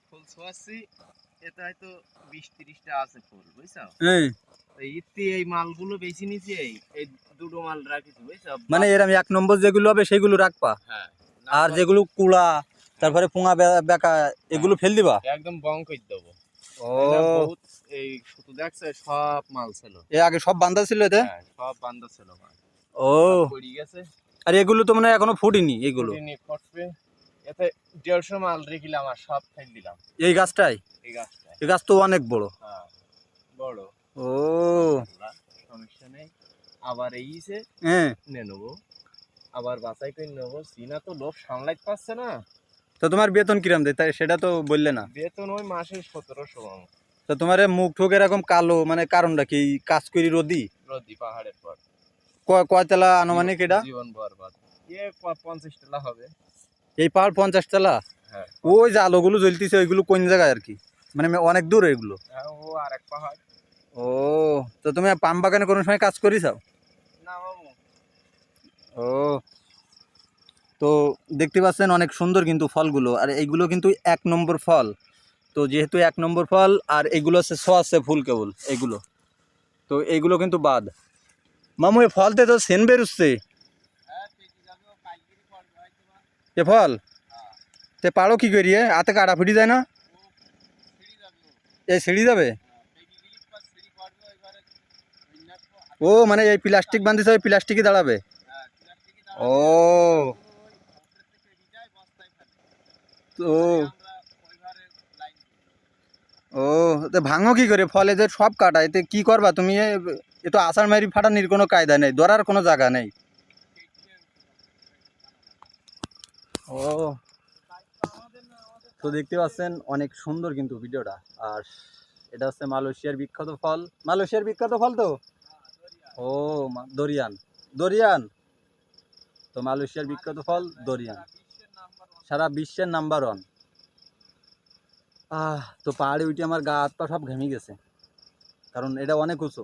ফুল ছোয়াচ্ছি, এতে হয়তো 20-30টা আছে ফুল, বুঝছো? এই মালগুলো বেশি নিচে এই দুটো মাল রাখিছি, বুঝছো? মানে এরকম 1 নম্বর যেগুলো হবে সেগুলো রাখবা, হ্যাঁ। আর যেগুলো কুড়া তারপরে পুঙা বেকা এগুলো ফেল দিবা একদম বং করে দেবো। ও বহুত এই শুধু দেখছে সব মাল ছিল, এ আগে সব বান্ধা ছিল এতে? হ্যাঁ সব বান্ধা ছিল মাল। ও পড়ে গেছে। আর এগুলো তো মানে এখনো ফুটিনি, এগুলো ফুটবে। এতে 150 মাল রেখিলাম আর সব ফেল দিলাম এই গাছটাই। এই গাছটায়। এই গাছ তো অনেক বড়। হ্যাঁ বড়। ও সমস্যা নেই, আবার এইছে হ্যাঁ নিয়ে নেবো, আবার বাছাই করে নেবো। সিনা তো লোভ সামলাইতে পারছে না। তো তোমার বেতন কিরাম দেয় তাই সেটা তো বললে না। বেতন ওই মাসে 1700। তো তোমার মুখ ঠুক এরকম কালো, মানে কারণটা কি? কাজ করি রোদি রদি পাহাড়ের পর কয় তলা আনুমানিক এটা? জীবন বরবাদ। 50 তলা হবে। এই পাহাড় 50 তলা? হ্যাঁ ওই যে আলোগুলো জ্বলতেছে ওইগুলো কোন জায়গায় আর কি, মানে অনেক দূর এগুলো? ও আরেক পাহাড়। ও তো তুমি পাম বাগানে কোনো সময় কাজ করিসাও? না মামু। ও তো দেখতে পাচ্ছেন অনেক সুন্দর কিন্তু ফলগুলো, আর এইগুলো কিন্তু 1 নম্বর ফল। তো যেহেতু 1 নম্বর ফল আর এগুলো হচ্ছে ছোঁয়াচ্ছে ফুল কেবল এগুলো, তো এইগুলো কিন্তু বাদ। মামু এই ফলতে তো সেন বেরোচ্ছে, এ ফল তে পারো কি করিয়ে? হাতে কাটা ফুটি যায় না? এই ছিঁড়ি যাবে? ও মানে এই প্লাস্টিক বান্ধিছে, ওই প্লাস্টিকই দাঁড়াবে? ও তো ও তো ভাঙো কি করে ফলে যে সব কাটা? এতে কি করবা তুমি? এ তো আষাঢ় মারি ফাটানির কোনো কায়দা নেই, ধরার কোনো জায়গা নেই। ও তো দেখতে পাচ্ছেন অনেক সুন্দর কিন্তু ভিডিওটা। আর এটা হচ্ছে মালয়েশিয়ার বিখ্যাত ফল। মালয়েশিয়ার বিখ্যাত ফল তো? ও দরিয়ান। দরিয়ান তো মালয়েশিয়ার বিখ্যাত ফল দরিয়ান, সারা বিশ্বের নাম্বার 1। তো পাহাড়ে উঠে আমার গা হাত পা সব ঘেমে গেছে, কারণ এটা অনেক উঁচু।